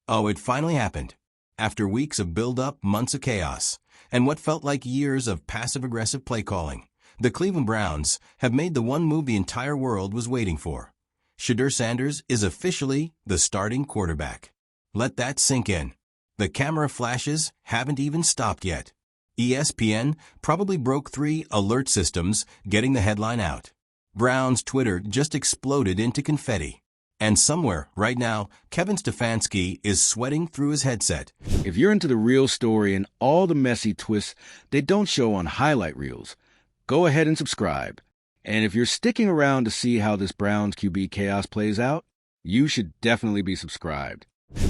Oh, it finally happened. After weeks of build-up, months of chaos, and what felt like years of passive-aggressive play calling, the Cleveland Browns have made the one move the entire world was waiting for. Shedeur Sanders is officially the starting quarterback. Let that sink in. The camera flashes haven't even stopped yet. ESPN probably broke 3 alert systems getting the headline out. Browns Twitter just exploded into confetti. And somewhere, right now, Kevin Stefanski is sweating through his headset. If you're into the real story and all the messy twists they don't show on highlight reels, go ahead and subscribe. And if you're sticking around to see how this Browns QB chaos plays out, you should definitely be subscribed.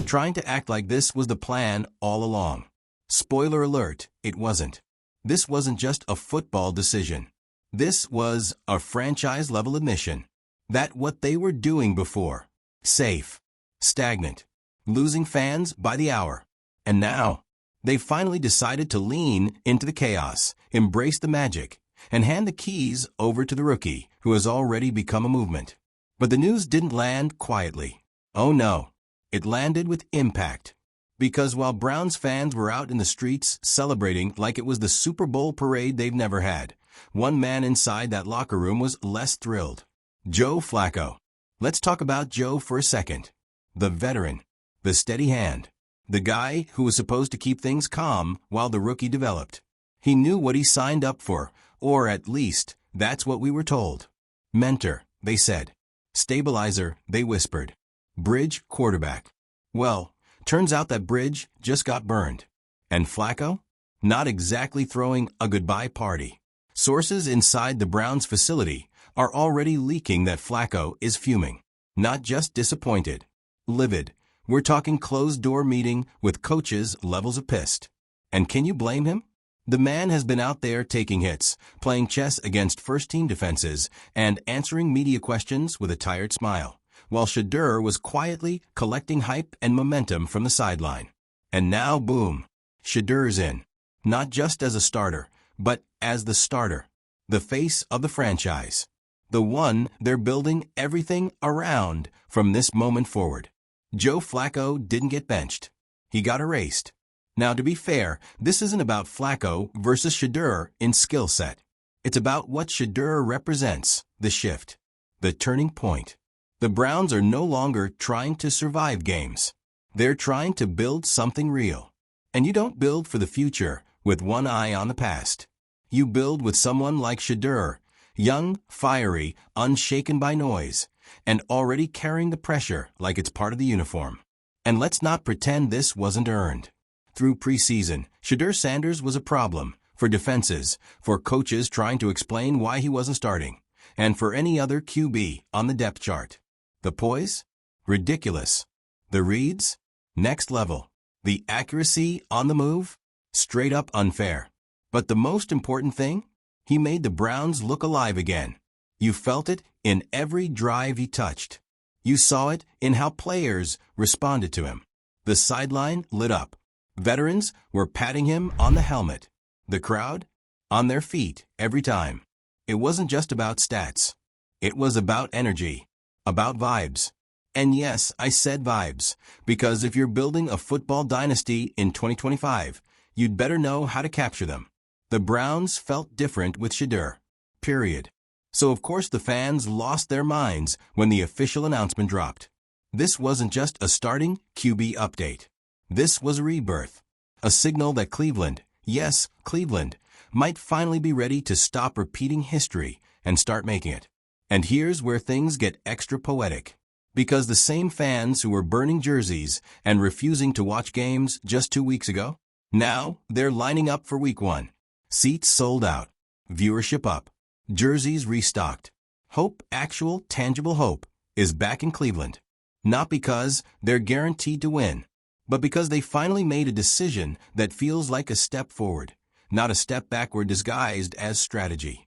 Trying to act like this was the plan all along. Spoiler alert, it wasn't. This wasn't just a football decision. This was a franchise-level admission that what they were doing before, safe, stagnant, losing fans by the hour. And now, they finally decided to lean into the chaos, embrace the magic, and hand the keys over to the rookie, who has already become a movement. But the news didn't land quietly. Oh no, it landed with impact. Because while Browns fans were out in the streets celebrating like it was the Super Bowl parade they've never had, one man inside that locker room was less thrilled. Joe Flacco. Let's talk about Joe for a second. The veteran, the steady hand, the guy who was supposed to keep things calm while the rookie developed. He knew what he signed up for, or at least, that's what we were told. Mentor, they said. Stabilizer, they whispered. Bridge quarterback. Well, turns out that bridge just got burned. And Flacco? Not exactly throwing a goodbye party. Sources inside the Browns facility are already leaking that Flacco is fuming. Not just disappointed. Livid. We're talking closed-door meeting with coaches levels of pissed. And can you blame him? The man has been out there taking hits, playing chess against first-team defenses, and answering media questions with a tired smile, while Shedeur was quietly collecting hype and momentum from the sideline. And now, boom, Shedeur's in. Not just as a starter, but as the starter. The face of the franchise. The one they're building everything around from this moment forward. Joe Flacco didn't get benched. He got erased. Now, to be fair, this isn't about Flacco versus Shedeur in skill set. It's about what Shedeur represents, the shift, the turning point. The Browns are no longer trying to survive games. They're trying to build something real. And you don't build for the future with one eye on the past. You build with someone like Shedeur, young, fiery, unshaken by noise, and already carrying the pressure like it's part of the uniform. And let's not pretend this wasn't earned. Through preseason, Shedeur Sanders was a problem for defenses, for coaches trying to explain why he wasn't starting, and for any other QB on the depth chart. The poise? Ridiculous. The reads? Next level. The accuracy on the move? Straight up unfair. But the most important thing? He made the Browns look alive again. You felt it in every drive he touched. You saw it in how players responded to him. The sideline lit up. Veterans were patting him on the helmet. The crowd? On their feet every time. It wasn't just about stats. It was about energy. About vibes. And yes, I said vibes, because if you're building a football dynasty in 2025, you'd better know how to capture them. The Browns felt different with Shedeur. Period. So of course the fans lost their minds when the official announcement dropped. This wasn't just a starting QB update. This was a rebirth. A signal that Cleveland, yes, Cleveland, might finally be ready to stop repeating history and start making it. And here's where things get extra poetic. Because the same fans who were burning jerseys and refusing to watch games just 2 weeks ago, now they're lining up for week 1. Seats sold out. Viewership up. Jerseys restocked. Hope, actual, tangible hope, is back in Cleveland. Not because they're guaranteed to win, but because they finally made a decision that feels like a step forward, not a step backward disguised as strategy.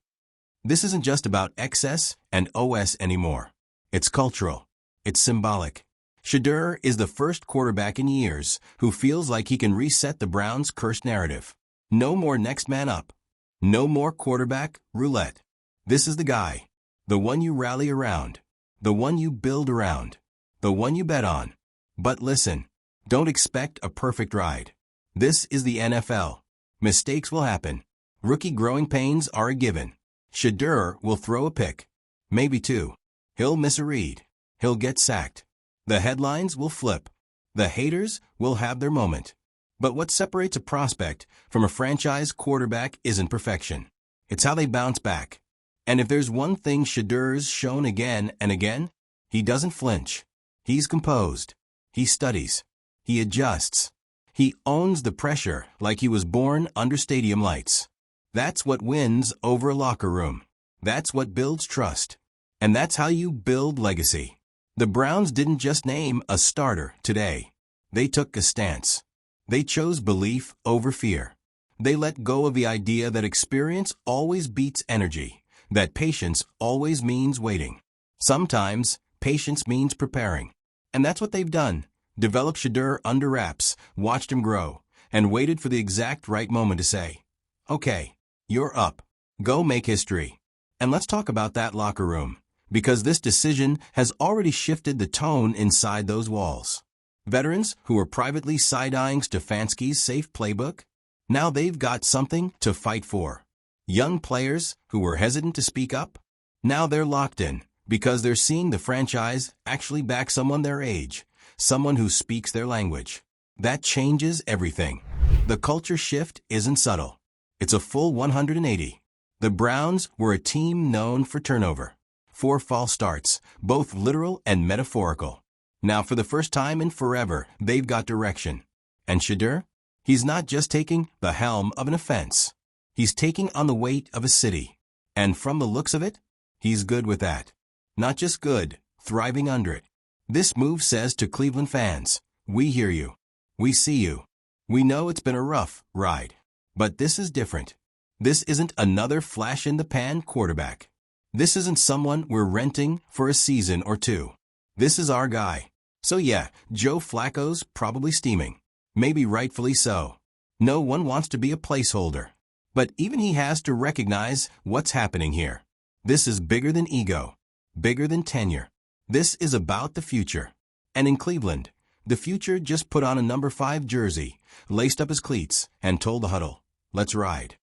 This isn't just about XS and OS anymore. It's cultural. It's symbolic. Shedeur is the first quarterback in years who feels like he can reset the Browns' cursed narrative. No more next man up. No more quarterback roulette. This is the guy. The one you rally around. The one you build around. The one you bet on. But listen, Don't expect a perfect ride. This is the NFL. Mistakes will happen. Rookie growing pains are a given. Shedeur will throw a pick. Maybe two. He'll miss a read. He'll get sacked. The headlines will flip. The haters will have their moment. But what separates a prospect from a franchise quarterback isn't perfection. It's how they bounce back. And if there's one thing Shedeur's shown again and again, he doesn't flinch. He's composed. He studies. He adjusts. He owns the pressure like he was born under stadium lights. That's what wins over a locker room. That's what builds trust. And that's how you build legacy. The Browns didn't just name a starter today. They took a stance. They chose belief over fear. They let go of the idea that experience always beats energy, that patience always means waiting. Sometimes, patience means preparing. And that's what they've done. Developed Shedeur under wraps, watched him grow, and waited for the exact right moment to say, "Okay, you're up. Go make history." And let's talk about that locker room, because this decision has already shifted the tone inside those walls. Veterans who were privately side-eyeing Stefanski's safe playbook, now they've got something to fight for. Young players who were hesitant to speak up, now they're locked in because they're seeing the franchise actually back someone their age, someone who speaks their language. That changes everything. The culture shift isn't subtle. It's a full 180. The Browns were a team known for turnover, for false starts, both literal and metaphorical. Now, for the first time in forever, they've got direction. And Shedeur? He's not just taking the helm of an offense. He's taking on the weight of a city. And from the looks of it, he's good with that. Not just good, thriving under it. This move says to Cleveland fans, we hear you. We see you. We know it's been a rough ride. But this is different. This isn't another flash-in-the-pan quarterback. This isn't someone we're renting for a season or two. This is our guy. So yeah, Joe Flacco's probably steaming. Maybe rightfully so. No one wants to be a placeholder. But even he has to recognize what's happening here. This is bigger than ego. Bigger than tenure. This is about the future. And in Cleveland, the future just put on a number 5 jersey, laced up his cleats, and told the huddle, "Let's ride."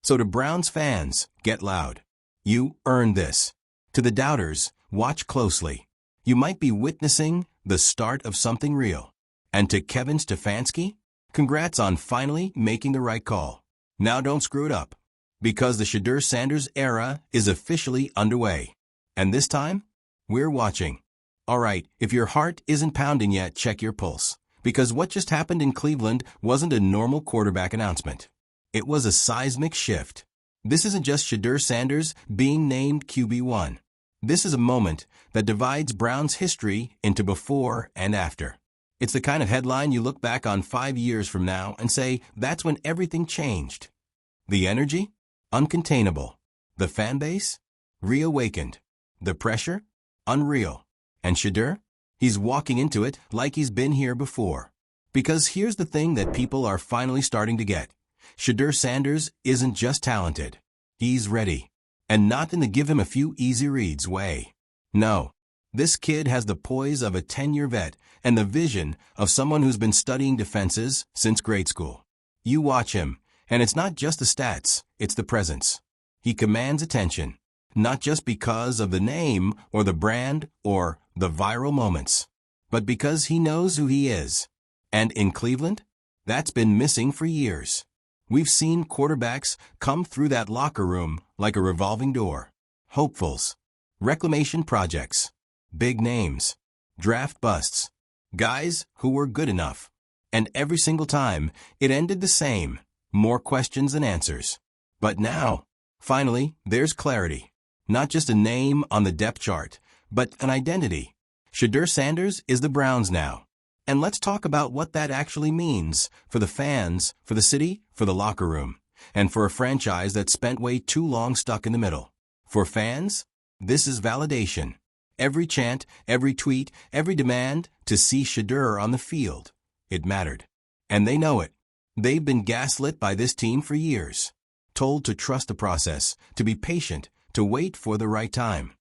So to Browns fans, get loud. You earned this. To the doubters, watch closely. You might be witnessing the start of something real. And to Kevin Stefanski, congrats on finally making the right call. Now don't screw it up. Because the Shedeur Sanders era is officially underway. And this time, we're watching. Alright, if your heart isn't pounding yet, check your pulse. Because what just happened in Cleveland wasn't a normal quarterback announcement. It was a seismic shift. This isn't just Shedeur Sanders being named QB1. This is a moment that divides Browns history into before and after. It's the kind of headline you look back on 5 years from now and say, that's when everything changed. The energy? Uncontainable. The fan base? Reawakened. The pressure? Unreal. And Shedeur? He's walking into it like he's been here before. Because here's the thing that people are finally starting to get. Shedeur Sanders isn't just talented. He's ready. And not in the give him a few easy reads way. No. This kid has the poise of a 10-year vet and the vision of someone who's been studying defenses since grade school. You watch him, and it's not just the stats, it's the presence. He commands attention, not just because of the name or the brand or the viral moments, but because he knows who he is. And in Cleveland, that's been missing for years. We've seen quarterbacks come through that locker room like a revolving door. Hopefuls, reclamation projects, big names, draft busts, guys who were good enough. And every single time, it ended the same, more questions than answers. But now, finally, there's clarity. Not just a name on the depth chart, but an identity. Shedeur Sanders is the Browns now. And let's talk about what that actually means for the fans, for the city, for the locker room, and for a franchise that spent way too long stuck in the middle. For fans, this is validation. Every chant, every tweet, every demand to see Shedeur on the field. It mattered. And they know it. They've been gaslit by this team for years. Told to trust the process, to be patient, to wait for the right time.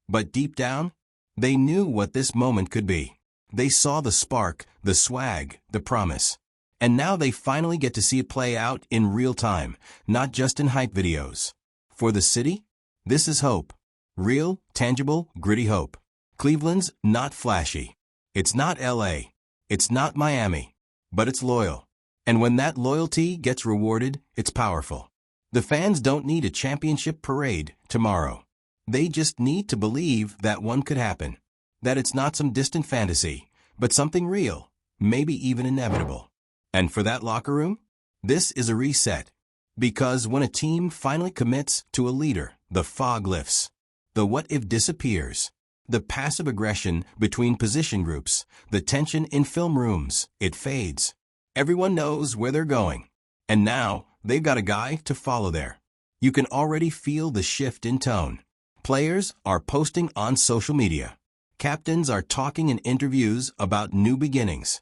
But deep down, they knew what this moment could be. They saw the spark, the swag, the promise. And now they finally get to see it play out in real time, not just in hype videos. For the city, this is hope. Real, tangible, gritty hope. Cleveland's not flashy. It's not LA. It's not Miami. But it's loyal. And when that loyalty gets rewarded, it's powerful. The fans don't need a championship parade tomorrow. They just need to believe that one could happen. That it's not some distant fantasy, but something real, maybe even inevitable. And for that locker room, this is a reset. Because when a team finally commits to a leader, the fog lifts. The what-if disappears. The passive aggression between position groups, the tension in film rooms, it fades. Everyone knows where they're going. And now, they've got a guy to follow there. You can already feel the shift in tone. Players are posting on social media. Captains are talking in interviews about new beginnings.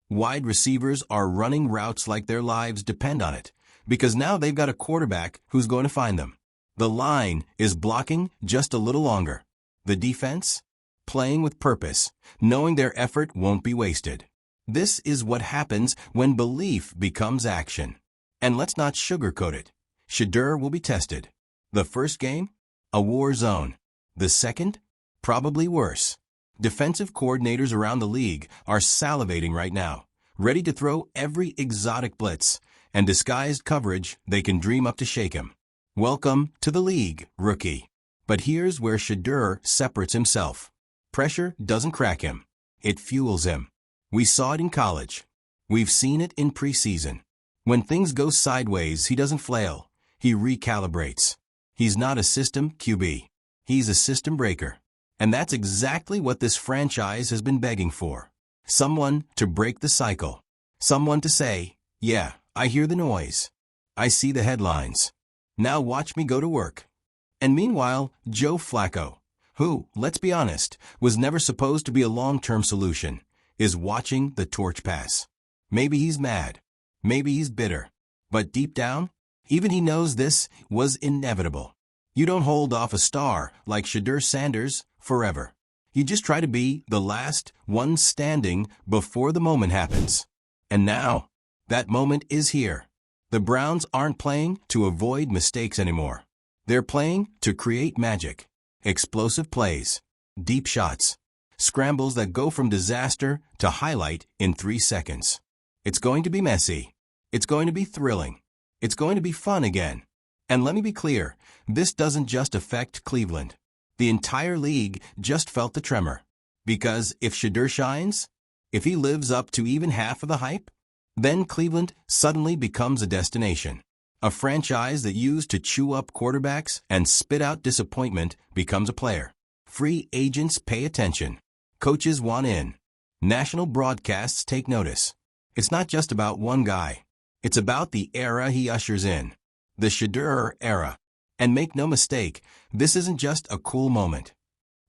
Wide receivers are running routes like their lives depend on it, because now they've got a quarterback who's going to find them. The line is blocking just a little longer. The defense? Playing with purpose, knowing their effort won't be wasted. This is what happens when belief becomes action. And let's not sugarcoat it. Shedeur will be tested. The first game? A war zone. The second? Probably worse. Defensive coordinators around the league are salivating right now, ready to throw every exotic blitz and disguised coverage they can dream up to shake him. Welcome to the league, rookie. But here's where Shedeur separates himself. Pressure doesn't crack him. It fuels him. We saw it in college. We've seen it in preseason. When things go sideways, he doesn't flail. He recalibrates. He's not a system QB. He's a system breaker. And that's exactly what this franchise has been begging for. Someone to break the cycle. Someone to say, yeah, I hear the noise. I see the headlines. Now watch me go to work. And meanwhile, Joe Flacco, who, let's be honest, was never supposed to be a long-term solution, is watching the torch pass. Maybe he's mad. Maybe he's bitter. But deep down, even he knows this was inevitable. You don't hold off a star like Shedeur Sanders forever. You just try to be the last one standing before the moment happens. And now, that moment is here. The Browns aren't playing to avoid mistakes anymore. They're playing to create magic. Explosive plays, deep shots, scrambles that go from disaster to highlight in 3 seconds. It's going to be messy. It's going to be thrilling. It's going to be fun again. And let me be clear, this doesn't just affect Cleveland. The entire league just felt the tremor. Because if Shedeur shines, if he lives up to even half of the hype, then Cleveland suddenly becomes a destination. A franchise that used to chew up quarterbacks and spit out disappointment becomes a player. Free agents pay attention. Coaches want in. National broadcasts take notice. It's not just about one guy. It's about the era he ushers in. The Shedeur era. And make no mistake, this isn't just a cool moment.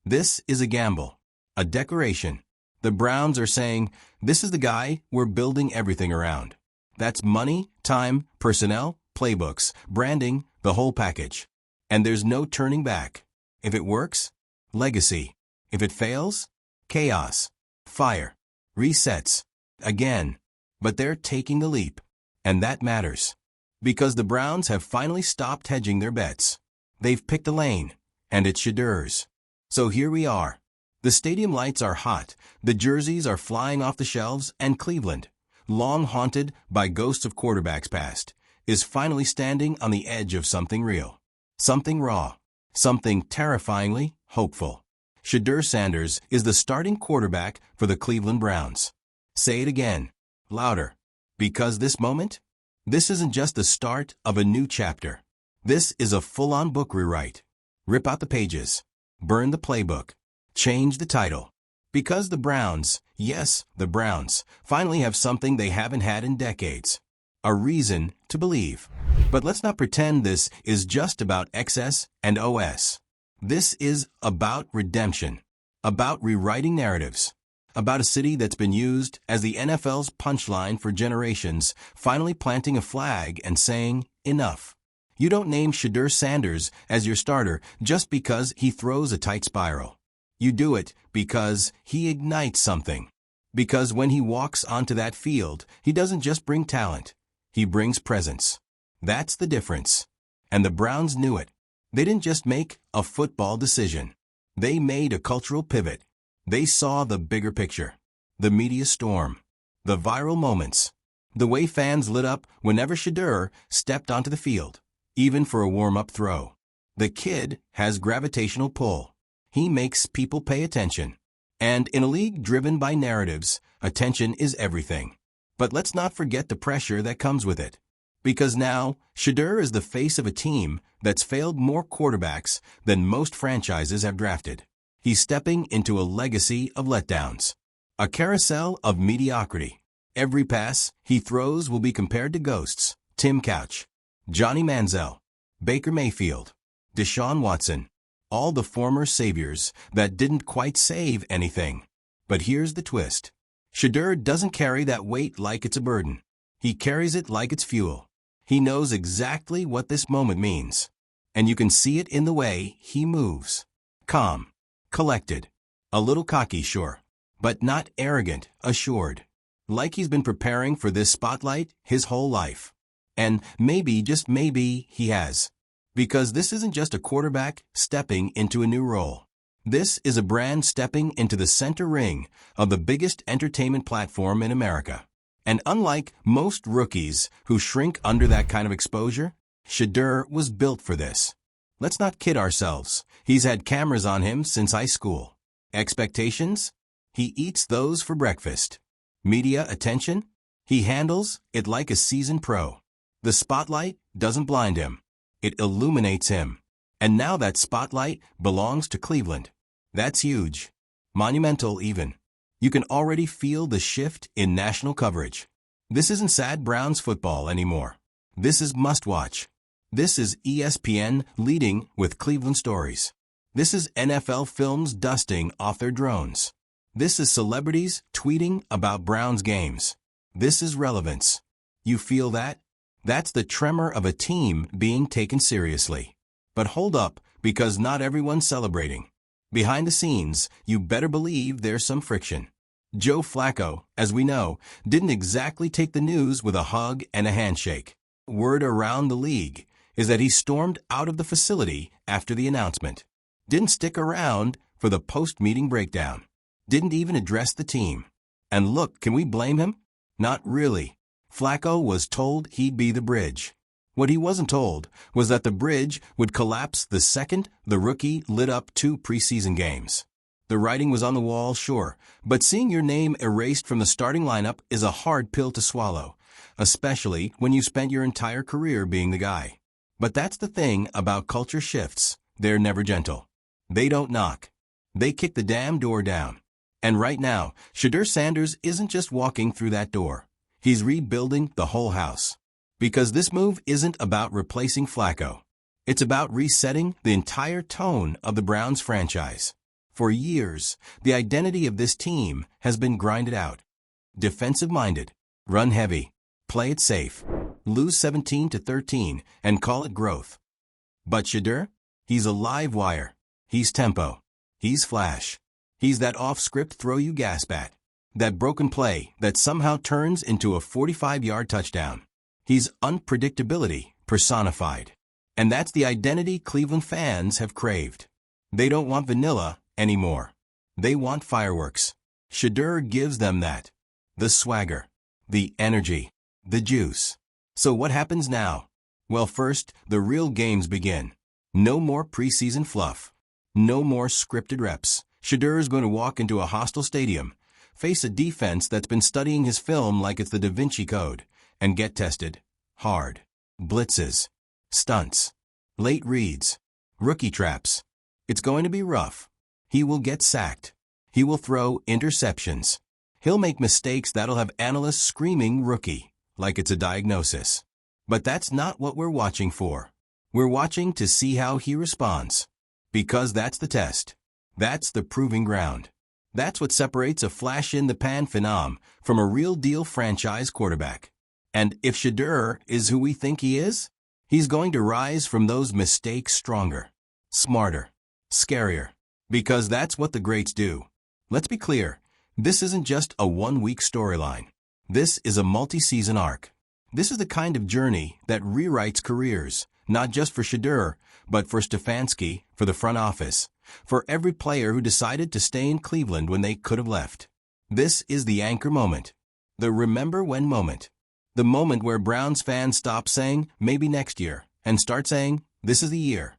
This is a gamble. A declaration. The Browns are saying, this is the guy we're building everything around. That's money, time, personnel, playbooks, branding, the whole package. And there's no turning back. If it works, legacy. If it fails, chaos. Fire. Resets. Again. But they're taking the leap. And that matters. Because the Browns have finally stopped hedging their bets. They've picked a lane. And it's Shedeur's. So here we are. The stadium lights are hot, the jerseys are flying off the shelves, and Cleveland, long haunted by ghosts of quarterbacks past, is finally standing on the edge of something real. Something raw. Something terrifyingly hopeful. Shedeur Sanders is the starting quarterback for the Cleveland Browns. Say it again. Louder. Because this moment? This isn't just the start of a new chapter. This is a full-on book rewrite. Rip out the pages. Burn the playbook. Change the title. Because the Browns, yes, the Browns, finally have something they haven't had in decades. A reason to believe. But let's not pretend this is just about XS and OS. This is about redemption. About rewriting narratives. About a city that's been used as the NFL's punchline for generations, finally planting a flag and saying, enough. You don't name Shedeur Sanders as your starter just because he throws a tight spiral. You do it because he ignites something. Because when he walks onto that field, he doesn't just bring talent. He brings presence. That's the difference. And the Browns knew it. They didn't just make a football decision. They made a cultural pivot. They saw the bigger picture. The media storm. The viral moments. The way fans lit up whenever Shedeur stepped onto the field, even for a warm-up throw. The kid has gravitational pull. He makes people pay attention. And in a league driven by narratives, attention is everything. But let's not forget the pressure that comes with it. Because now, Shedeur is the face of a team that's failed more quarterbacks than most franchises have drafted. He's stepping into a legacy of letdowns. A carousel of mediocrity. Every pass he throws will be compared to ghosts. Tim Couch, Johnny Manziel, Baker Mayfield, Deshaun Watson. All the former saviors that didn't quite save anything. But here's the twist. Shedeur doesn't carry that weight like it's a burden. He carries it like it's fuel. He knows exactly what this moment means. And you can see it in the way he moves. Calm, collected, a little cocky, sure, but not arrogant, assured. Like he's been preparing for this spotlight his whole life. And maybe, just maybe, he has. Because this isn't just a quarterback stepping into a new role. This is a brand stepping into the center ring of the biggest entertainment platform in America. And unlike most rookies who shrink under that kind of exposure, Shedeur was built for this. Let's not kid ourselves. He's had cameras on him since high school. Expectations? He eats those for breakfast. Media attention? He handles it like a seasoned pro. The spotlight doesn't blind him. It illuminates him. And now that spotlight belongs to Cleveland. That's huge. Monumental even. You can already feel the shift in national coverage. This isn't sad Browns football anymore. This is must-watch. This is ESPN leading with Cleveland stories. This is NFL films dusting off their drones. This is celebrities tweeting about Browns games. This is relevance. You feel that? That's the tremor of a team being taken seriously. But hold up, because not everyone's celebrating. Behind the scenes, you better believe there's some friction. Joe Flacco, as we know, didn't exactly take the news with a hug and a handshake. Word around the league is that he stormed out of the facility after the announcement. Didn't stick around for the post-meeting breakdown. Didn't even address the team. And look, can we blame him? Not really. Flacco was told he'd be the bridge. What he wasn't told was that the bridge would collapse the second the rookie lit up 2 preseason games. The writing was on the wall, sure, but seeing your name erased from the starting lineup is a hard pill to swallow, especially when you spent your entire career being the guy. But that's the thing about culture shifts. They're never gentle. They don't knock. They kick the damn door down. And right now, Shedeur Sanders isn't just walking through that door. He's rebuilding the whole house. Because this move isn't about replacing Flacco. It's about resetting the entire tone of the Browns franchise. For years, the identity of this team has been grinded out. Defensive-minded, run heavy, play it safe, lose 17-13, and call it growth. But Shedeur? He's a live wire. He's tempo. He's flash. He's that off-script throw-you-gasp at. That broken play that somehow turns into a 45-yard touchdown. He's unpredictability personified. And that's the identity Cleveland fans have craved. They don't want vanilla anymore. They want fireworks. Shedeur gives them that. The swagger, the energy, the juice. So what happens now? Well, first, the real games begin. No more preseason fluff. No more scripted reps. Shedeur is going to walk into a hostile stadium, face a defense that's been studying his film like it's the Da Vinci Code, and get tested. Hard. Blitzes. Stunts. Late reads. Rookie traps. It's going to be rough. He will get sacked. He will throw interceptions. He'll make mistakes that'll have analysts screaming rookie, like it's a diagnosis. But that's not what we're watching for. We're watching to see how he responds. Because that's the test. That's the proving ground. That's what separates a flash-in-the-pan phenom from a real-deal franchise quarterback. And if Shedeur is who we think he is, he's going to rise from those mistakes stronger, smarter, scarier. Because that's what the greats do. Let's be clear. This isn't just a one-week storyline. This is a multi-season arc. This is the kind of journey that rewrites careers, not just for Shedeur, but for Stefanski, for the front office, for every player who decided to stay in Cleveland when they could have left. This is the anchor moment. The remember when moment. The moment where Browns fans stop saying, maybe next year, and start saying, this is the year.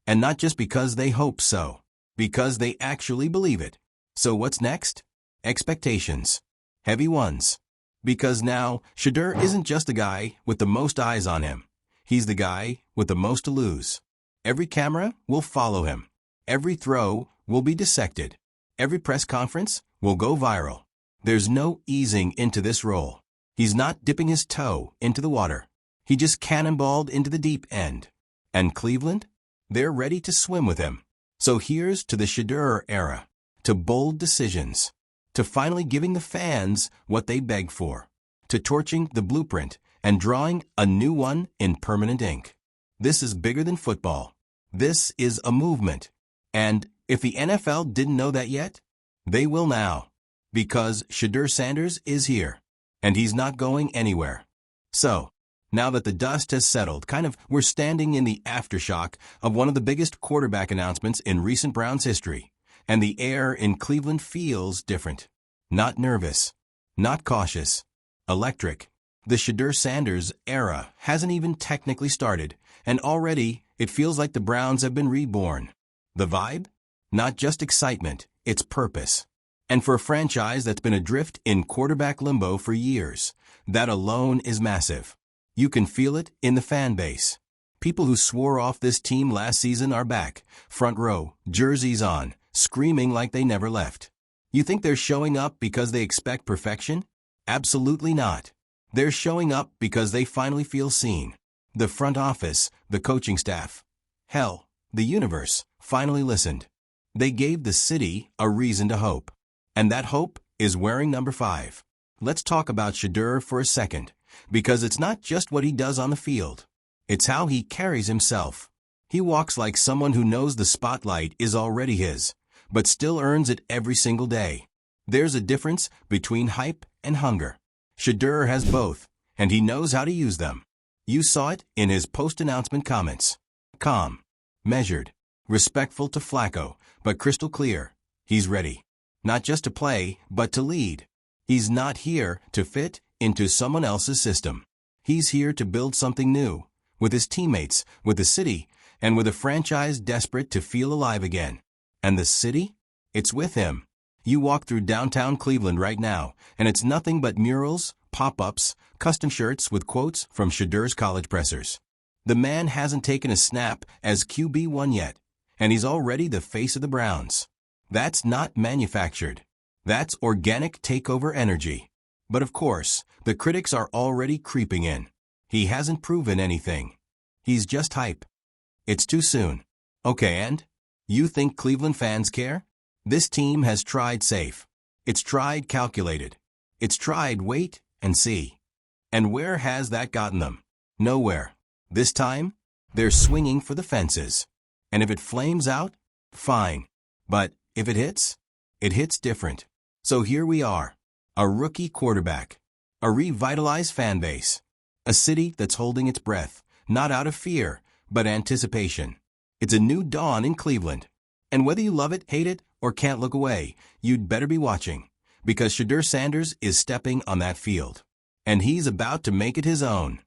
And not just because they hope so, because they actually believe it. So what's next? Expectations. Heavy ones. Because now, Shedeur isn't just the guy with the most eyes on him. He's the guy with the most to lose. Every camera will follow him. Every throw will be dissected. Every press conference will go viral. There's no easing into this role. He's not dipping his toe into the water. He just cannonballed into the deep end. And Cleveland? They're ready to swim with him. So here's to the Shedeur era, to bold decisions, to finally giving the fans what they begged for, to torching the blueprint and drawing a new one in permanent ink. This is bigger than football. This is a movement. And if the NFL didn't know that yet, they will now. Because Shedeur Sanders is here. And he's not going anywhere. So, now that the dust has settled, we're standing in the aftershock of one of the biggest quarterback announcements in recent Browns history. And the air in Cleveland feels different. Not nervous. Not cautious. Electric. The Shedeur Sanders era hasn't even technically started, and already it feels like the Browns have been reborn. The vibe? Not just excitement, it's purpose. And for a franchise that's been adrift in quarterback limbo for years, that alone is massive. You can feel it in the fan base. People who swore off this team last season are back, front row, jerseys on, screaming like they never left. You think they're showing up because they expect perfection? Absolutely not. They're showing up because they finally feel seen. The front office, the coaching staff, hell, the universe, finally listened. They gave the city a reason to hope. And that hope is wearing number 5. Let's talk about Shedeur for a second, because it's not just what he does on the field. It's how he carries himself. He walks like someone who knows the spotlight is already his, but still earns it every single day. There's a difference between hype and hunger. Shedeur has both, and he knows how to use them. You saw it in his post-announcement comments. Calm, measured, respectful to Flacco, but crystal clear. He's ready. Not just to play, but to lead. He's not here to fit into someone else's system. He's here to build something new, with his teammates, with the city, and with a franchise desperate to feel alive again. And the city? It's with him. You walk through downtown Cleveland right now, and it's nothing but murals, pop-ups, custom shirts with quotes from Shedeur's college pressers. The man hasn't taken a snap as QB1 yet, and he's already the face of the Browns. That's not manufactured. That's organic takeover energy. But of course, the critics are already creeping in. He hasn't proven anything. He's just hype. It's too soon. Okay, and? You think Cleveland fans care? This team has tried safe. It's tried calculated. It's tried wait and see. And where has that gotten them? Nowhere. This time, they're swinging for the fences. And if it flames out, fine. But if it hits different. So here we are. A rookie quarterback. A revitalized fan base. A city that's holding its breath, not out of fear, but anticipation. It's a new dawn in Cleveland. And whether you love it, hate it, or can't look away, you'd better be watching. Because Shedeur Sanders is stepping on that field. And he's about to make it his own.